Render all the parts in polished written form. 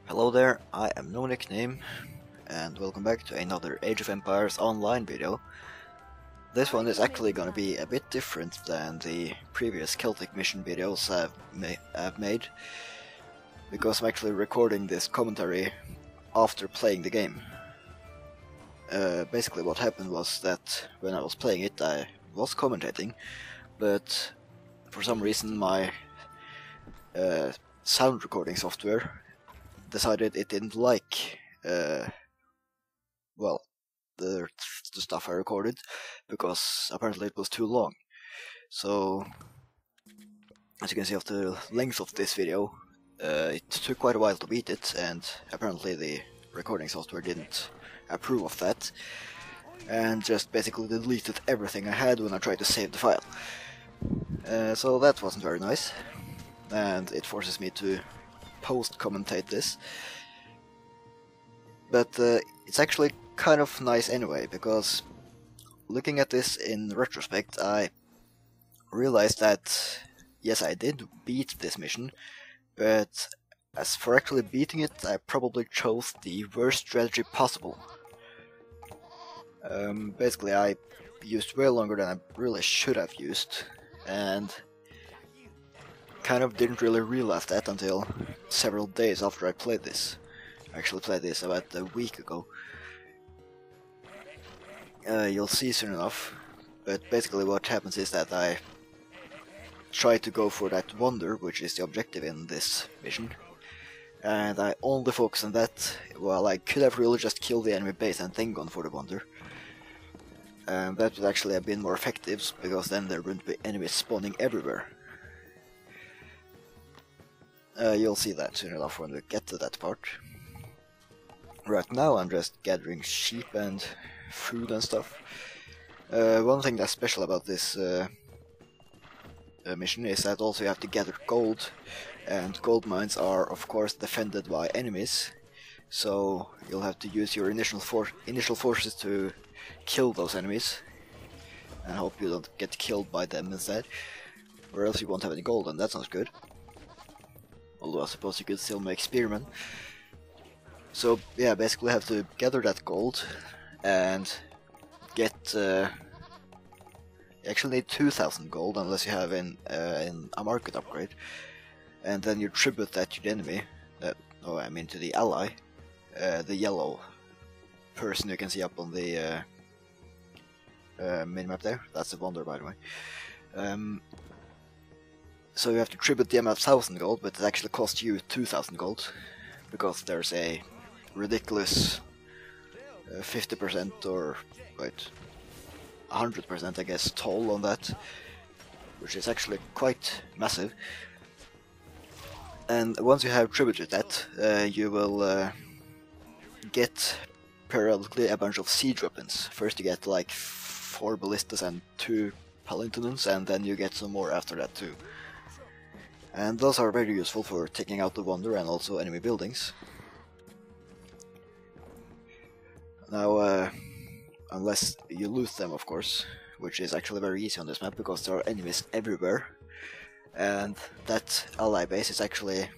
Hello there, I am TENoNickname, and welcome back to another Age of Empires online video. This one is actually gonna be a bit different than the previous Celtic mission videos I've made, because I'm actually recording this commentary after playing the game. Basically what happened was that when I was playing it I was commentating, but for some reason my sound recording software decided it didn't like well, the stuff I recorded, because apparently it was too long. So as you can see off the length of this video, it took quite a while to beat it, and apparently the recording software didn't approve of that, and just basically deleted everything I had when I tried to save the file. So that wasn't very nice, and it forces me to post-commentate this. But it's actually kind of nice anyway, because looking at this in retrospect, I realized that yes, I did beat this mission, but as for actually beating it, I probably chose the worst strategy possible. Basically, I used way longer than I really should have used, and kind of didn't really realize that until several days after I played this. I actually played this about a week ago. You'll see soon enough, but basically what happens is that I try to go for that wonder, which is the objective in this mission, and I only focus on that. Well, I could have really just killed the enemy base and then gone for the wonder. That would actually have been more effective, because then there wouldn't be enemies spawning everywhere. You'll see that soon enough when we get to that part. Right now I'm just gathering sheep and food and stuff. One thing that's special about this mission is that also you have to gather gold, and gold mines are of course defended by enemies, so you'll have to use your initial forces to kill those enemies, and hope you don't get killed by them instead, or else you won't have any gold, and that's not good. Although I suppose you could still make spearmen. So yeah, basically have to gather that gold and get you actually need 2000 gold unless you have in a market upgrade, and then you tribute that to the enemy, no, I mean to the ally, the yellow person you can see up on the minimap there. That's a wonder, by the way. So you have to tribute them at 1000 gold, but it actually costs you 2000 gold, because there's a ridiculous 50% or wait, 100% I guess toll on that, which is actually quite massive. And once you have tributed that, you will get periodically a bunch of siege weapons. First you get like 4 ballistas and 2 palintonons, and then you get some more after that too. And those are very useful for taking out the wonder and also enemy buildings. Now, unless you lose them, of course, which is actually very easy on this map because there are enemies everywhere, and that ally base is actually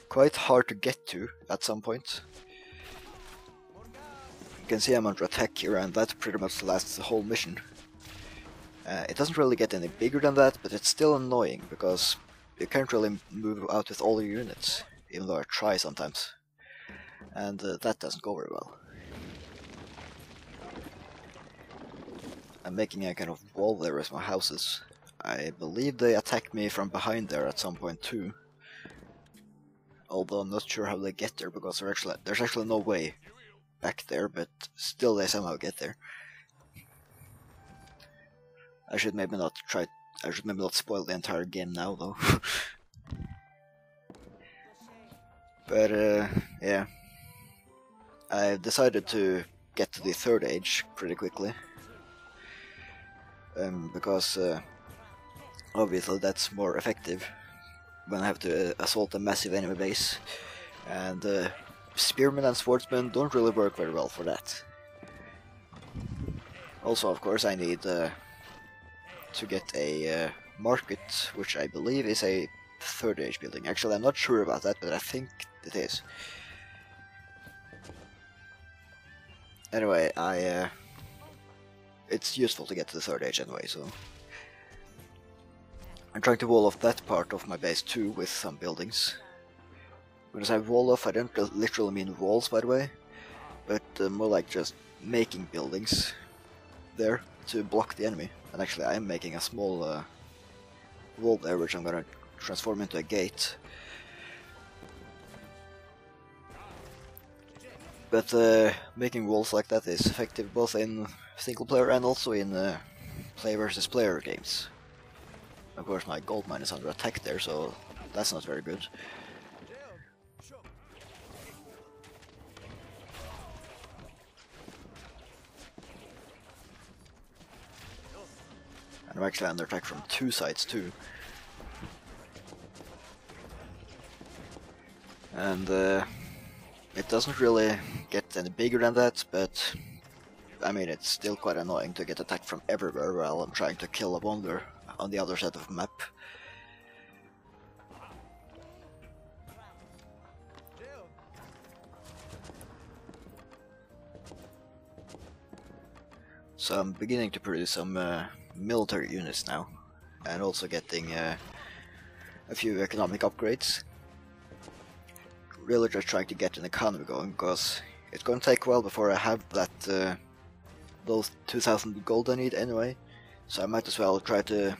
quite hard to get to at some point. You can see I'm under attack here, and that pretty much lasts the whole mission. It doesn't really get any bigger than that, but it's still annoying because you can't really move out with all your units, even though I try sometimes, and that doesn't go very well. I'm making a kind of wall there with my houses. I believe they attack me from behind there at some point too, although I'm not sure how they get there, because there's actually no way back there, but still they somehow get there. I should maybe not spoil the entire game now, though. But yeah, I decided to get to the 3rd age pretty quickly, because obviously that's more effective when I have to assault a massive enemy base, and spearmen and swordsmen don't really work very well for that. Also, of course, I need to get a market, which I believe is a 3rd age building. Actually, I'm not sure about that, but I think it is. Anyway, it's useful to get to the 3rd age anyway, so I'm trying to wall off that part of my base too with some buildings. When I say wall off, I don't literally mean walls, by the way, but more like just making buildings there to block the enemy. And actually I am making a small wall there, which I'm gonna transform into a gate. But making walls like that is effective both in single player and also in player versus player games. Of course my gold mine is under attack there, so that's not very good. And I'm actually under attack from 2 sides too. And it doesn't really get any bigger than that, but I mean it's still quite annoying to get attacked from everywhere while I'm trying to kill a wonder on the other side of the map. So I'm beginning to produce some military units now, and also getting a few economic upgrades. Really just trying to get an economy going, because it's going to take a while before I have that those 2000 gold I need anyway, so I might as well try to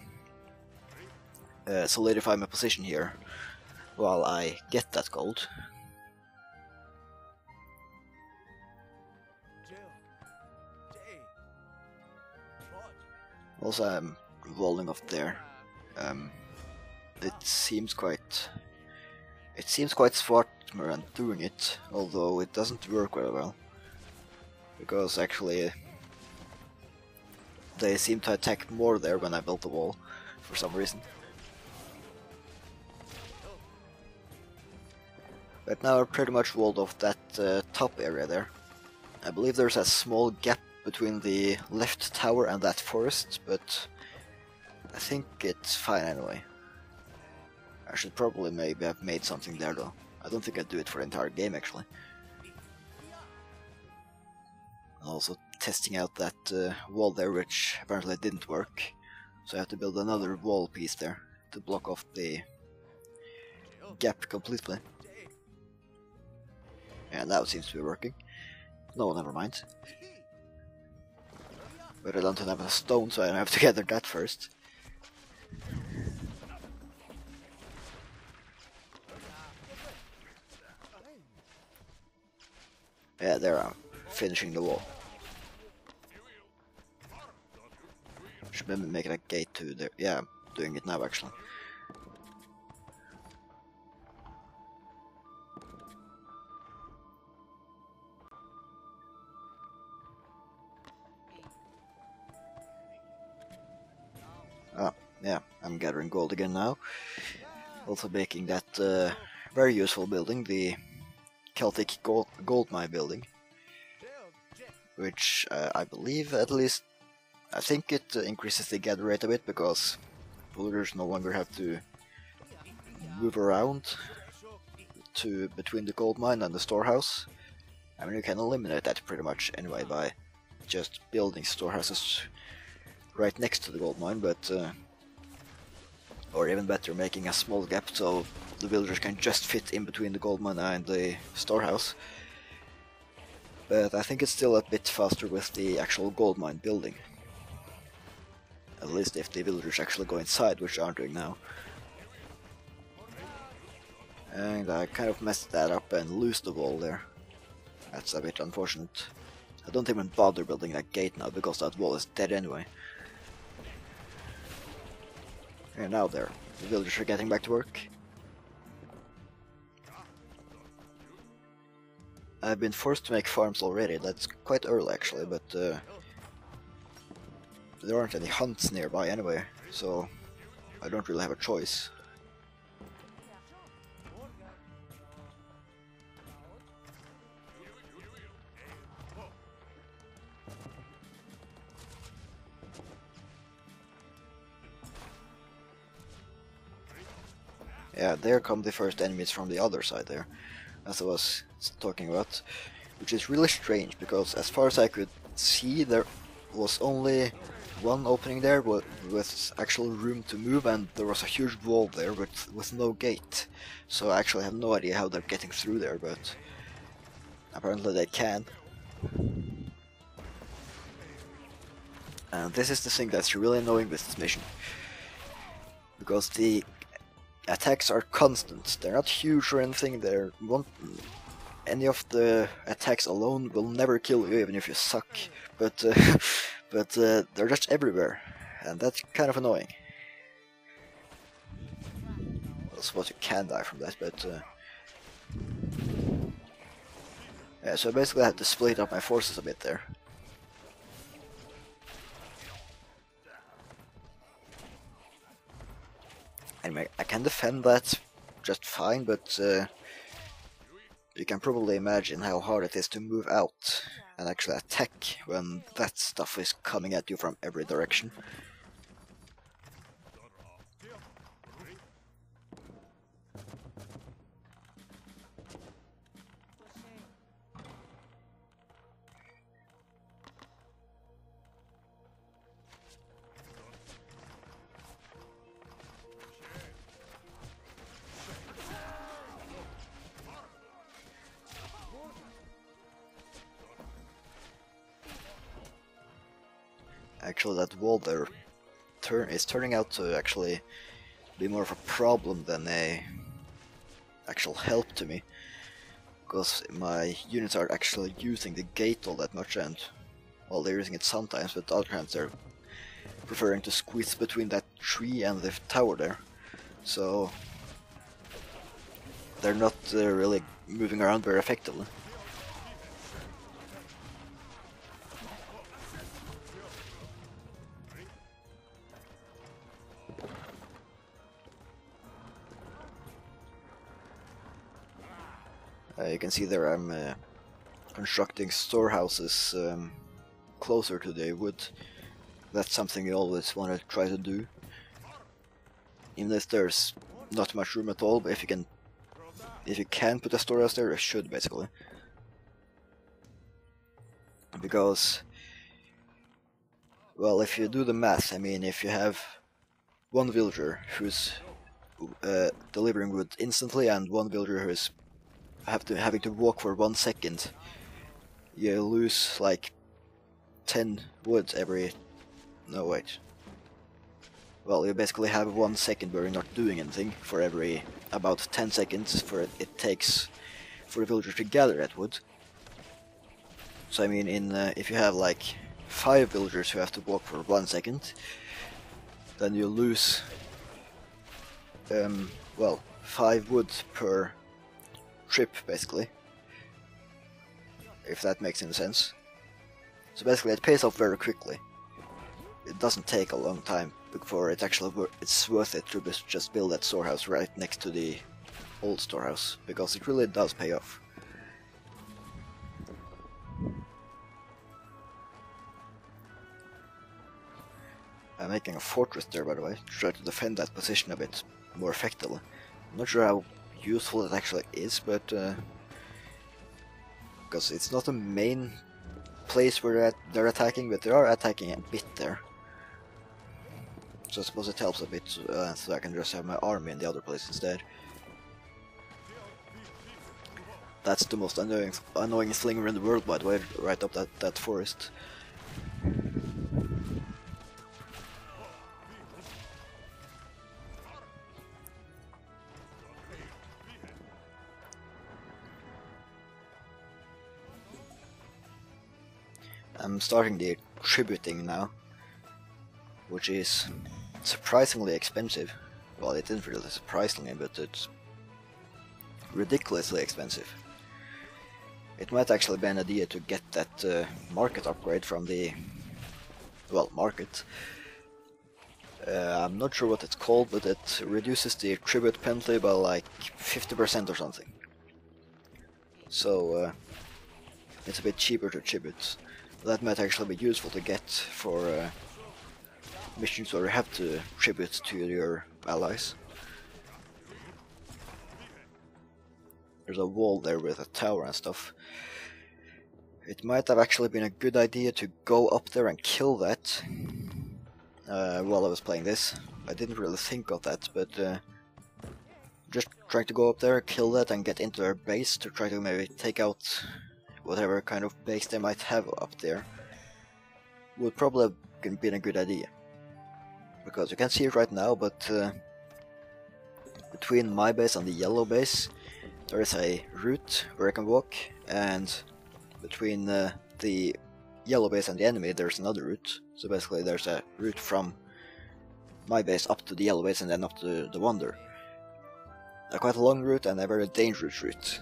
solidify my position here while I get that gold. Also I'm walling off there. It seems quite smart when doing it, although it doesn't work very well, because actually they seem to attack more there when I built the wall for some reason. But now I've pretty much walled off that top area there. I believe there's a small gap between the left tower and that forest, but I think it's fine anyway. I should probably maybe have made something there though. I don't think I'd do it for the entire game actually. Also testing out that wall there, which apparently didn't work, so I have to build another wall piece there to block off the gap completely. And now it seems to be working. No, never mind. But I don't have a stone, so I have to gather that first. Yeah, there I'm finishing the wall. Should maybe make a gate to there. Yeah, I'm doing it now actually. Oh, yeah, I'm gathering gold again now. Also making that very useful building, the Celtic gold mine building, which I believe at least, I think it increases the gather rate a bit, because villagers no longer have to move around between the gold mine and the storehouse. I mean, you can eliminate that pretty much anyway by just building storehouses right next to the gold mine, but or even better, making a small gap so the villagers can just fit in between the gold mine and the storehouse. But I think it's still a bit faster with the actual gold mine building. At least if the villagers actually go inside, which they aren't doing now. And I kind of messed that up and loosed the wall there. That's a bit unfortunate. I don't even bother building that gate now, because that wall is dead anyway. And now there, the villagers are getting back to work. I've been forced to make farms already. That's quite early actually, but there aren't any hunts nearby anyway, so I don't really have a choice. Yeah, there come the first enemies from the other side there. as I was talking about, which is really strange because as far as I could see there was only one opening there with actual room to move, and there was a huge wall there with no gate. So I actually have no idea how they're getting through there, but apparently they can. And this is the thing that's really annoying with this mission, because the attacks are constant. They're not huge or anything. Any of the attacks alone will never kill you, even if you suck. But they're just everywhere, and that's kind of annoying. I suppose you can die from that, but yeah. So I basically had to split up my forces a bit there. Anyway, I can defend that just fine, but you can probably imagine how hard it is to move out and actually attack when that stuff is coming at you from every direction. Actually, that wall there is turning out to actually be more of a problem than a actual help to me, because my units are actually using the gate all that much, and well, they're using it sometimes, but other times they're preferring to squeeze between that tree and the tower there, so they're not really moving around very effectively. You can see there I'm constructing storehouses closer to the wood. That's something you always want to try to do. Even if there's not much room at all, but if you can put a storehouse there, you should basically. Because, well, if you do the math, I mean, if you have one villager who's delivering wood instantly and one villager who is having to walk for 1 second, you lose like 10 wood every... no, wait. Well, you basically have 1 second where you're not doing anything for every about 10 seconds it takes for a villager to gather that wood. So I mean, if you have like 5 villagers who have to walk for 1 second, then you lose well, 5 wood per trip, basically, if that makes any sense. So basically it pays off very quickly. It doesn't take a long time before it's worth it to just build that storehouse right next to the old storehouse, because it really does pay off. I'm making a fortress there, by the way, to try to defend that position a bit more effectively. I'm not sure how useful it actually is, but because it's not the main place where they're attacking, but they are attacking a bit there. So I suppose it helps a bit, so I can just have my army in the other place instead. That's the most annoying slinger in the world, by the way, right up that forest. I'm starting the tributing now, which is surprisingly expensive. Well, it isn't really surprisingly, but it's ridiculously expensive. It might actually be an idea to get that market upgrade from the... well, market. I'm not sure what it's called, but it reduces the tribute penalty by like 50% or something. So it's a bit cheaper to tribute. That might actually be useful to get for missions where you have to tribute to your allies. there's a wall there with a tower and stuff. It might have actually been a good idea to go up there and kill that while I was playing this. I didn't really think of that, but just trying to go up there, kill that, and get into their base to try to maybe take out whatever kind of base they might have up there would probably have been a good idea. Because you can't see it right now, but between my base and the yellow base there is a route where I can walk, and between the yellow base and the enemy there's another route. So basically there's a route from my base up to the yellow base and then up to the Wonder. A quite a long route and a very dangerous route.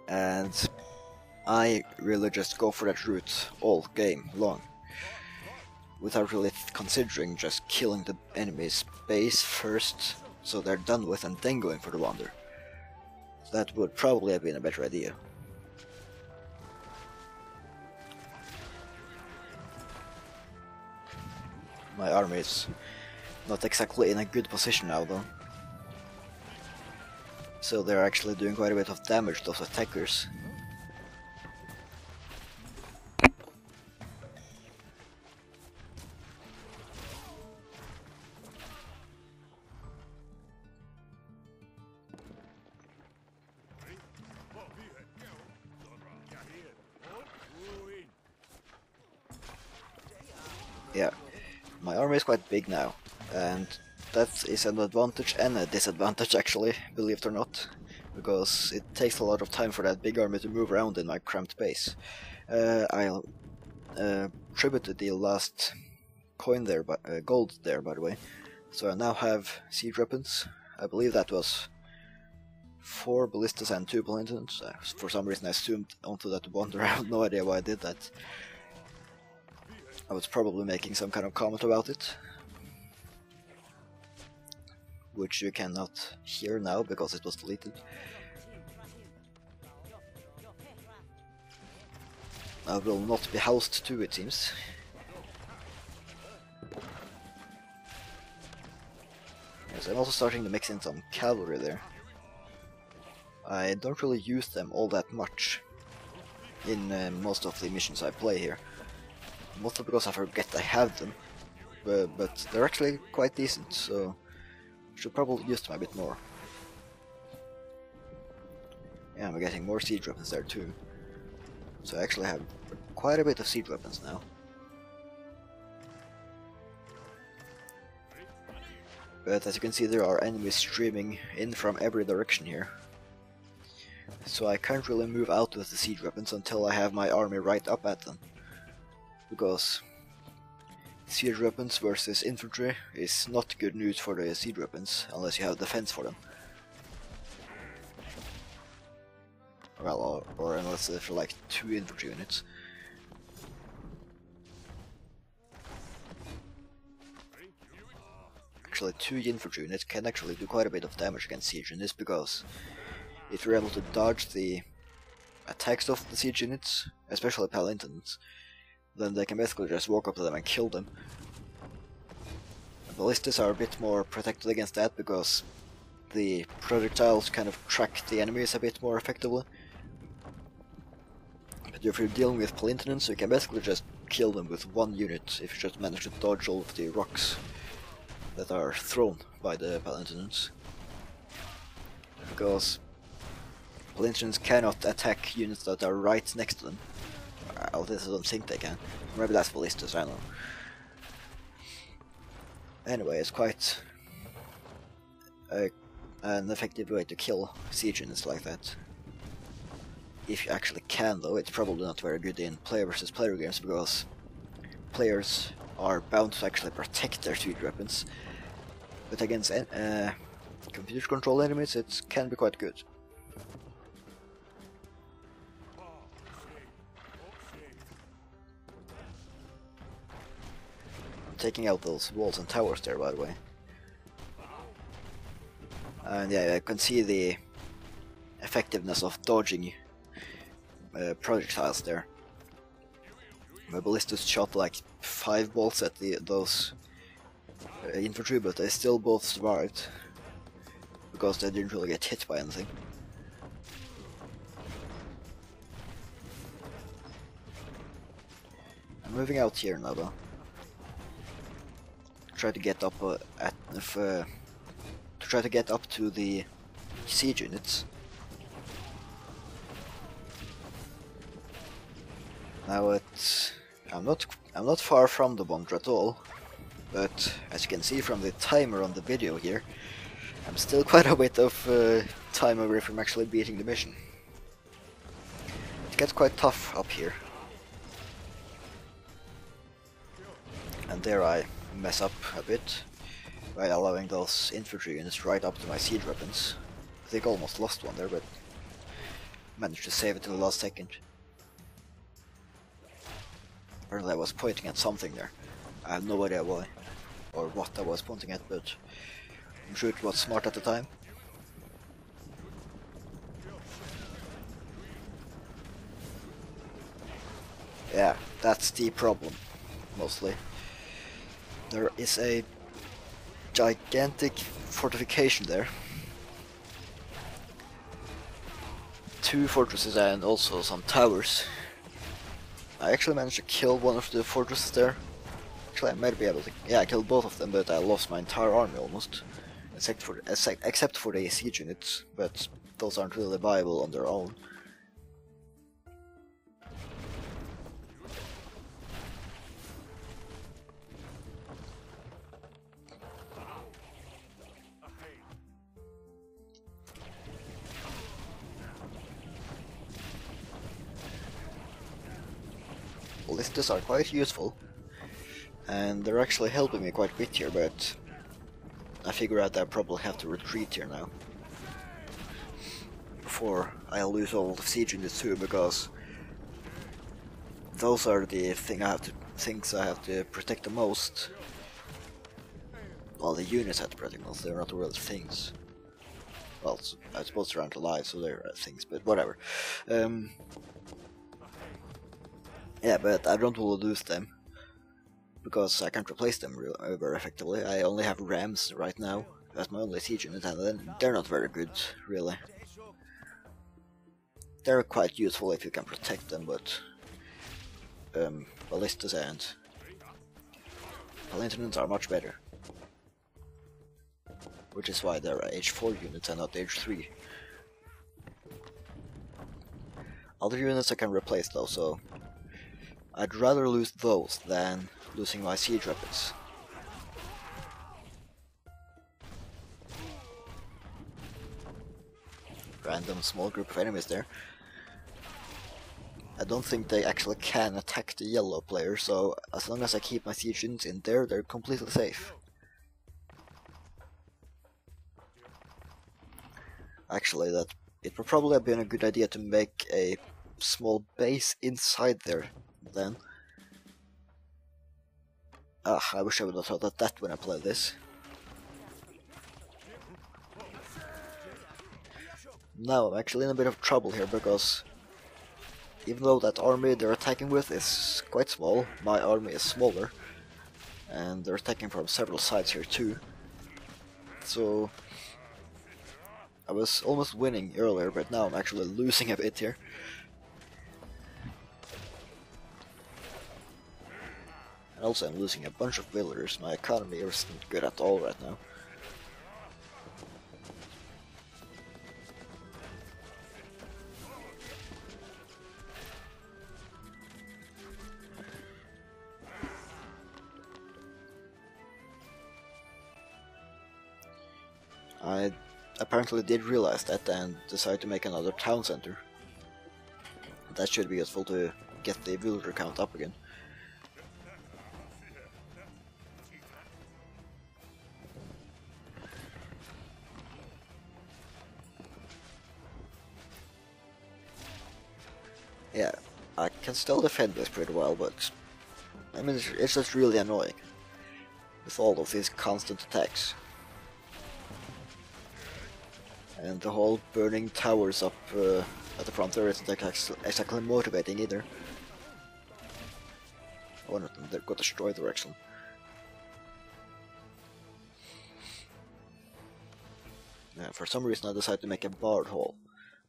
And I really just go for that route all game long, without really considering just killing the enemy's base first, so they're done with, and then going for the Wonder. That would probably have been a better idea. My army is not exactly in a good position now though. So they're actually doing quite a bit of damage to those attackers. Yeah, my army is quite big now, and that is an advantage and a disadvantage actually, believe it or not, because it takes a lot of time for that big army to move around in my cramped base. I'll tributed the last coin there, gold there by the way, so I now have siege weapons. I believe that was 4 ballistas and 2 paladins. For some reason I zoomed onto that Wonder. I have no idea why I did that. I was probably making some kind of comment about it, which you cannot hear now because it was deleted. I will not be housed too, it seems. Yes, I'm also starting to mix in some cavalry there. I don't really use them all that much in most of the missions I play here. Mostly because I forget I have them, but they're actually quite decent, so I should probably use them a bit more. Yeah, I'm getting more siege weapons there too, so I actually have quite a bit of siege weapons now. But as you can see, there are enemies streaming in from every direction here, so I can't really move out with the siege weapons until I have my army right up at them. Because siege weapons versus infantry is not good news for the siege weapons unless you have defense for them. Well, or unless they're like 2 infantry units. Actually, 2 infantry units can actually do quite a bit of damage against siege units, because if you're able to dodge the attacks of the siege units, especially paladins, then they can basically just walk up to them and kill them. The ballistas are a bit more protected against that, because the projectiles kind of track the enemies a bit more effectively. But if you're dealing with paladins, you can basically just kill them with 1 unit if you just manage to dodge all of the rocks that are thrown by the paladins. Because paladins cannot attack units that are right next to them. At least I don't think they can. Maybe that's ballistas, I don't know. Anyway, it's quite an effective way to kill siege units like that. If you actually can though, it's probably not very good in player versus player games, because players are bound to actually protect their siege weapons. But against computer controlled enemies, it can be quite good. Taking out those walls and towers there, by the way. And yeah, I can see the effectiveness of dodging projectiles there. My ballistas shot like 5 bolts at those infantry, but they still both survived. because they didn't really get hit by anything. I'm moving out here now though. Try to get up to try to get up to the siege units. Now I'm not far from the bunker at all, but as you can see from the timer on the video here, I'm still quite a bit of time away from actually beating the mission. It gets quite tough up here. And there I mess up a bit by allowing those infantry units right up to my siege weapons. I think I almost lost one there, but managed to save it to the last second. Apparently I was pointing at something there. I have no idea why or what I was pointing at, but I'm sure it was smart at the time. Yeah, that's the problem, mostly. There is a gigantic fortification there. 2 fortresses and also some towers. I actually managed to kill one of the fortresses there. Actually, I might be able to. Yeah, I killed both of them, but I lost my entire army almost, except for the siege units. But those aren't really viable on their own. Ballistas are quite useful, and they're actually helping me quite a bit here, but I figure out that I probably have to retreat here now before I lose all the siege units too, because those are the things I have to protect the most. Well, the units have to protect most, they're not real things. Well, I suppose they're alive, so they're things, but whatever. Yeah, but I don't want to lose them, because I can't replace them very effectively. I only have rams right now, that's my only siege unit, and they're not very good, really. They're quite useful if you can protect them, but ballistas and palantinins are much better. Which is why they're H4 units and not H3. Other units I can replace though, so I'd rather lose those than losing my siege weapons. Random small group of enemies there. I don't think they actually can attack the yellow player, so as long as I keep my siege units in there, they're completely safe. Actually, that it would probably have been a good idea to make a small base inside there then. I wish I would have thought of that when I played this. Now I'm actually in a bit of trouble here, because even though that army they're attacking with is quite small, my army is smaller, and they're attacking from several sides here too. So I was almost winning earlier, but now I'm actually losing a bit here. And also I'm losing a bunch of villagers. My economy isn't good at all right now. I apparently did realize that and decided to make another town center. That should be useful to get the villager count up again. Yeah, I can still defend this pretty well, but I mean it's just really annoying with all of these constant attacks. And the whole burning towers up at the front there isn't exactly motivating either. One of them got destroyed there actually. For some reason I decided to make a bard hole.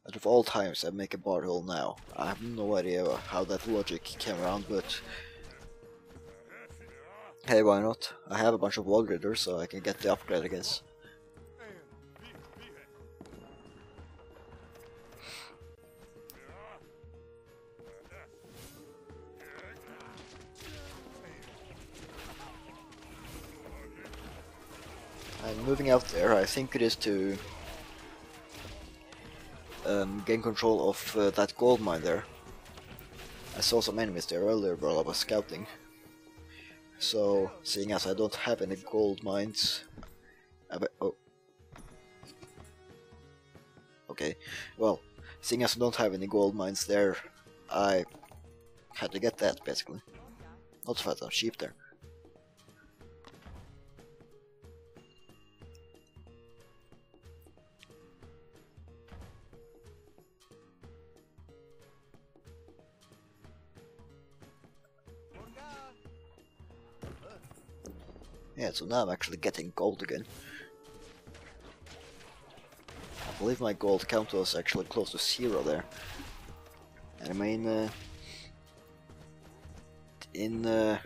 Out of all times I make a bard hole now. I have no idea how that logic came around, but hey, why not? I have a bunch of wall ridders, so I can get the upgrade, I guess. And moving out there, I think it is to gain control of that gold mine there. I saw some enemies there earlier while I was scouting. So, seeing as I don't have any gold mines... oh. Okay, well, seeing as I don't have any gold mines there, I had to get that, basically. Not to fight some sheep there. Yeah, so now I'm actually getting gold again. I believe my gold count was actually close to 0 there. And I mean, in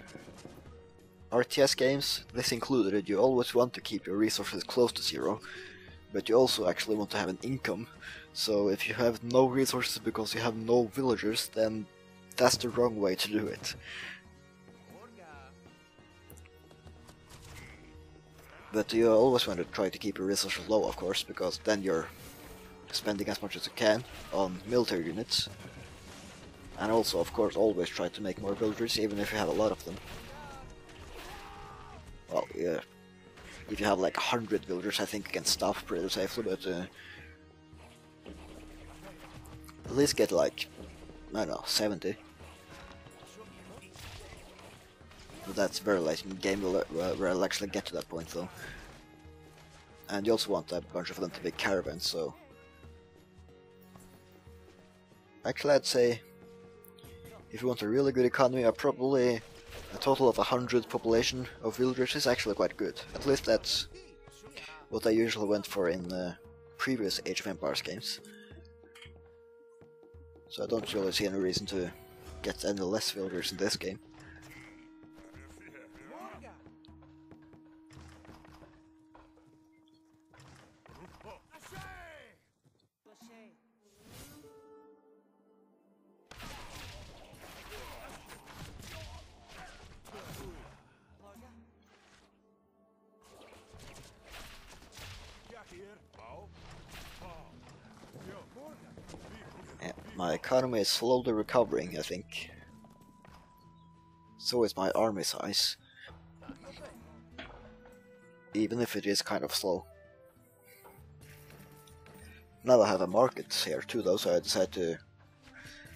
RTS games, this included, you always want to keep your resources close to 0, but you also actually want to have an income. So if you have no resources because you have no villagers, then that's the wrong way to do it. But you always want to try to keep your resources low, of course, because then you're spending as much as you can on military units. And also, of course, always try to make more villagers, even if you have a lot of them. Well, yeah, if you have like 100 villagers, I think you can stop pretty safely, but at least get like, I don't know, 70. But that's very late in the game where I'll actually get to that point, though. And you also want a bunch of them to be caravans, so... Actually, I'd say, if you want a really good economy, probably a total of 100 population of villagers is actually quite good. At least that's what I usually went for in previous Age of Empires games. So I don't really see any reason to get any less villagers in this game. Yeah, my economy is slowly recovering, I think. So is my army size. Even if it is kind of slow. Now I have a market here too, though, so I decided to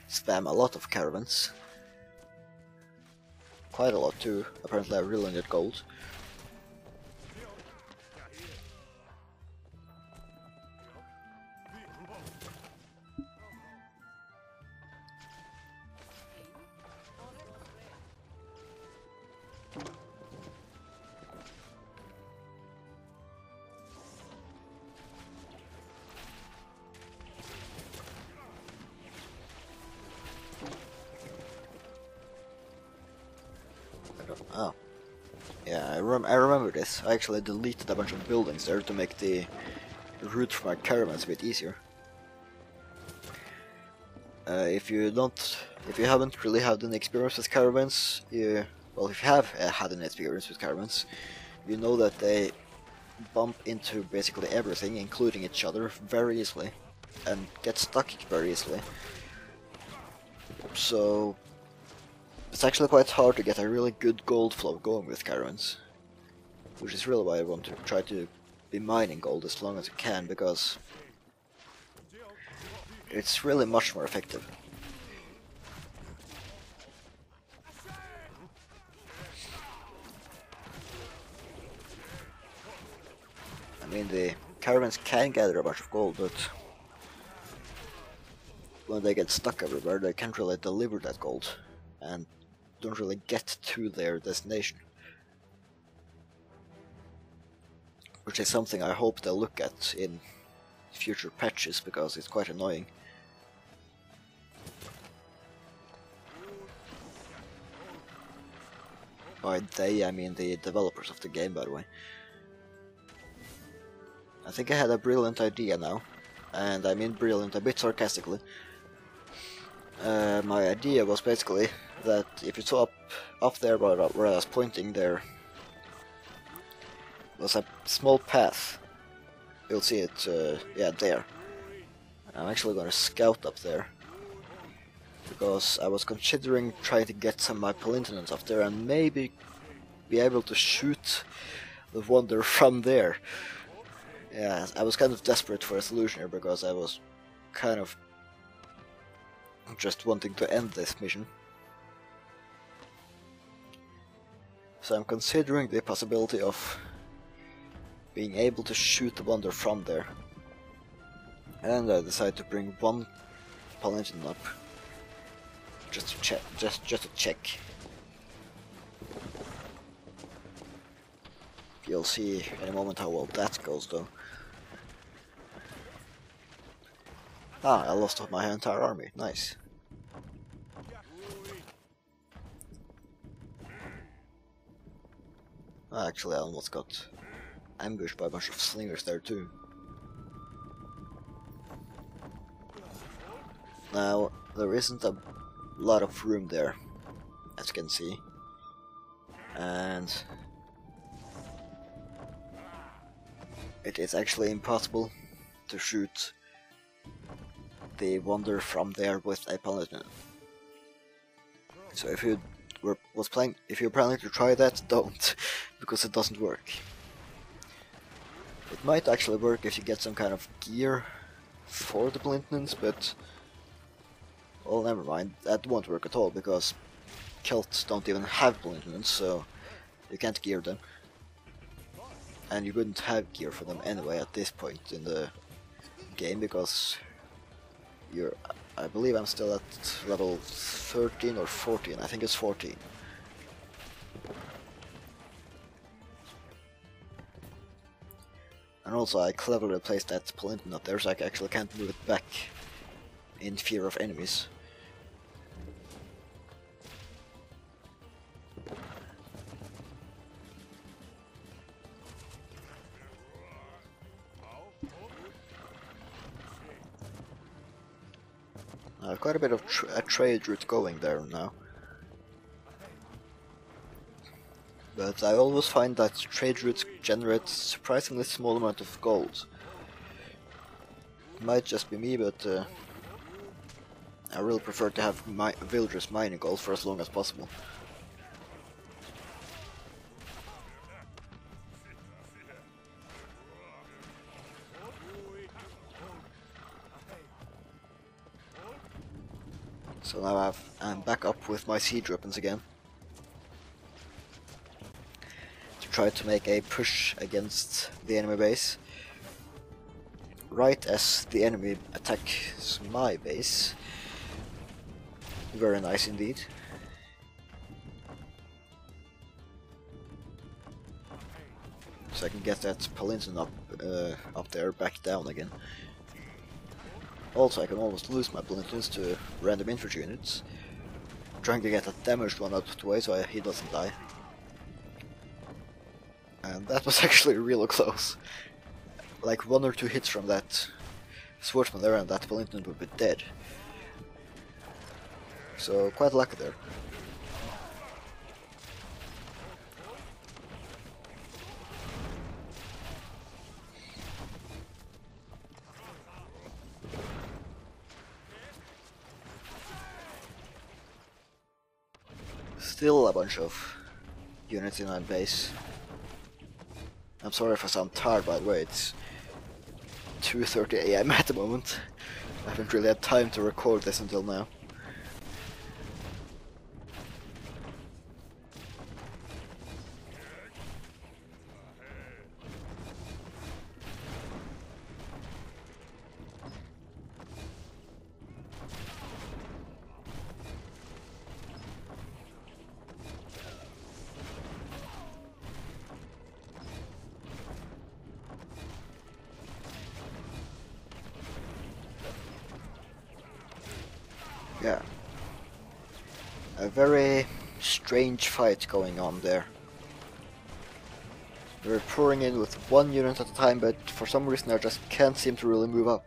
spam a lot of caravans. Quite a lot too. Apparently I really need gold. Oh. Yeah, I remember this. I actually deleted a bunch of buildings there to make the route for my caravans a bit easier. If you haven't really had any experience with caravans, well, if you have had any experience with caravans, you know that they bump into basically everything, including each other, very easily, and get stuck very easily. So it's actually quite hard to get a really good gold flow going with caravans, which is really why I want to try to be mining gold as long as I can, because it's really much more effective. I mean, the caravans can gather a bunch of gold, but when they get stuck everywhere, they can't really deliver that gold, and don't really get to their destination. Which is something I hope they'll look at in future patches because it's quite annoying. By they, I mean the developers of the game, by the way. I think I had a brilliant idea now, and I mean brilliant a bit sarcastically. My idea was basically that if you saw up there where I was pointing, there was a small path. You'll see it, yeah, there. I'm actually gonna scout up there, because I was considering trying to get some of my Palintinans up there and maybe be able to shoot the Wonder from there. Yeah, I was kind of desperate for a solution here because I was kind of just wanting to end this mission. So I'm considering the possibility of being able to shoot the Wonder from there. And I decided to bring one Palintin up. Just to check. Just to check. You'll see in a moment how well that goes, though. Ah, I lost my entire army. Nice. Actually, I almost got ambushed by a bunch of slingers there too. Now, there isn't a lot of room there, as you can see. And it is actually impossible to shoot the Wonder from there with a Paladin. So if you if you're planning to try that, don't, because it doesn't work. It might actually work if you get some kind of gear for the Paladins, but well, never mind. That won't work at all because Celts don't even have Paladins, so you can't gear them. And you wouldn't have gear for them anyway at this point in the game because I believe I'm still at level 13 or 14, I think it's 14. And also I cleverly placed that Palintin up there so I actually can't move it back in fear of enemies. Quite a bit of a trade route going there now. But I always find that trade routes generate surprisingly small amount of gold. It might just be me, but I really prefer to have my villagers mining gold for as long as possible. So now I'm back up with my siege weapons again to try to make a push against the enemy base. Right as the enemy attacks my base. Very nice indeed. So I can get that Palintin up there, back down again. Also, I can almost lose my Palintins to random infantry units. I'm trying to get a damaged one out of the way so he doesn't die. And that was actually real close. Like 1 or 2 hits from that swordsman there and that Palintin would be dead. So, quite lucky there. Still a bunch of units in my base. I'm sorry if I sound tired, by the way, it's 2:30 AM at the moment. I haven't really had time to record this until now. Yeah. A very strange fight going on there. They're pouring in with one unit at a time, but for some reason I just can't seem to really move up.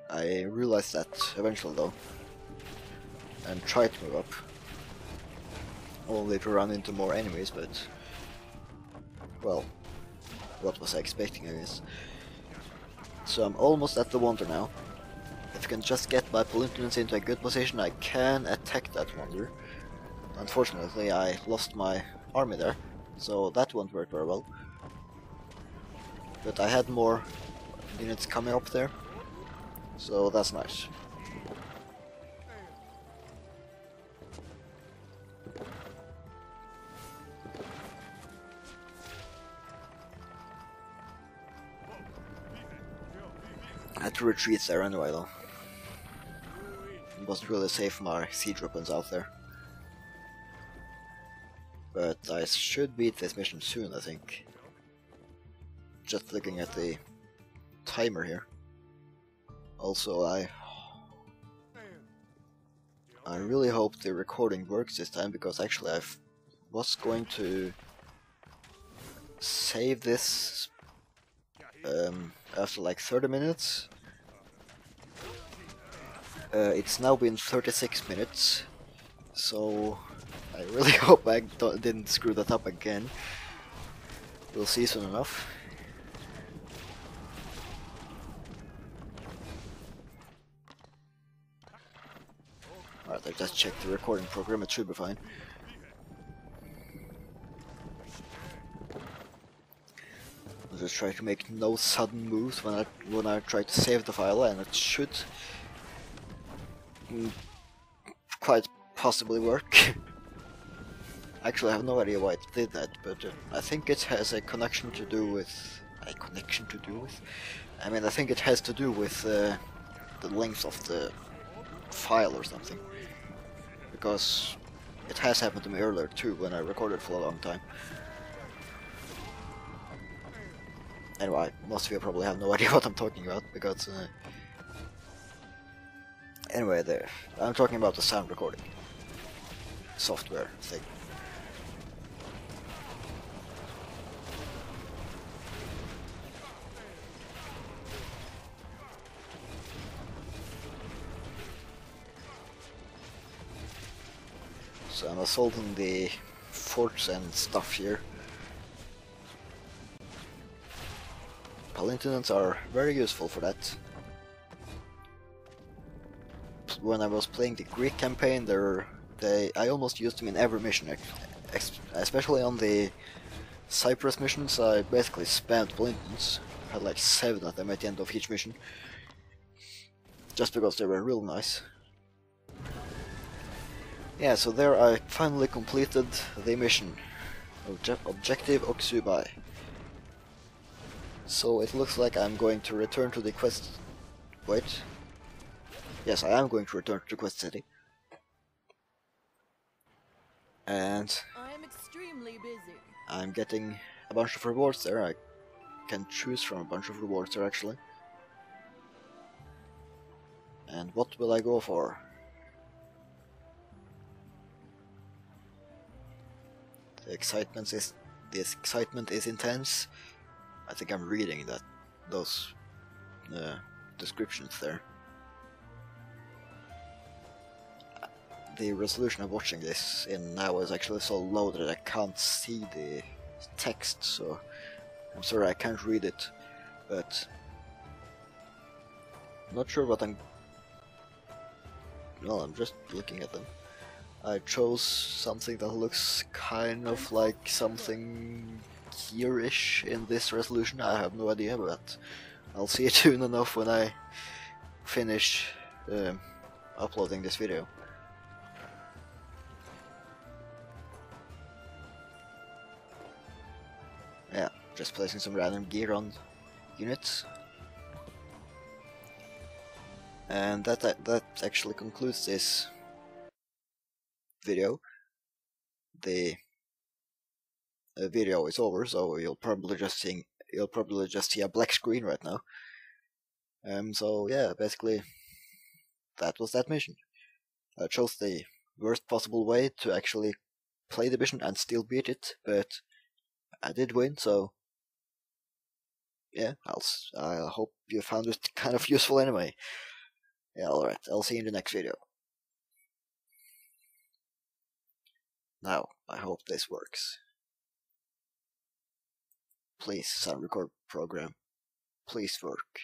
I realized that eventually though, and tried to move up, only to run into more enemies, but well, what was I expecting, I guess. So I'm almost at the wonder now. If I can just get my pollutants into a good position, I can attack that wonder. Unfortunately, I lost my army there, so that won't work very well. But I had more units coming up there, so that's nice. I had to retreat there anyway though. It wasn't really safe for my siege weapons out there. But I should beat this mission soon, I think. Just looking at the timer here. Also, I really hope the recording works this time, because actually I was going to save this after like 30 minutes. It's now been 36 minutes, so I really hope I didn't screw that up again. We'll see soon enough. Alright, I just checked the recording program, it should be fine. I'll just try to make no sudden moves when I try to save the file, and it should quite possibly work. Actually, I have no idea why it did that, but I think it has a connection to do with... I mean, I think it has to do with the length of the file or something. Because it has happened to me earlier too, when I recorded for a long time. Anyway, most of you probably have no idea what I'm talking about, because... Anyway, I'm talking about the sound recording software thing. So I'm assaulting the forts and stuff here. Palintinants are very useful for that. When I was playing the Greek campaign, I almost used them in every mission, especially on the Cyprus missions. I basically spammed Palintinants. I had like 7 of them at the end of each mission, just because they were real nice. Yeah, so there I finally completed the mission. Objective Oxubii. So it looks like I'm going to return to the quest... Wait. Yes, I am going to return to Quest City. And I'm extremely busy. I'm getting a bunch of rewards there. I can choose from a bunch of rewards there actually. And what will I go for? The excitement is intense. I think I'm reading those descriptions there. The resolution of watching this in now is actually so low that I can't see the text, so I'm sorry I can't read it, but I'm not sure what I'm... Well, I'm just looking at them. I chose something that looks kind of like something here-ish in this resolution. I have no idea, but I'll see it soon enough when I finish uploading this video. Yeah, just placing some random gear on units. And that actually concludes this video. The video is over, so you'll probably just see a black screen right now. So yeah, basically that was that mission. I chose the worst possible way to actually play the mission and still beat it, but I did win, so yeah, I hope you found it kind of useful anyway. Yeah, alright, I'll see you in the next video. Now, I hope this works. Please, sound record program. Please work.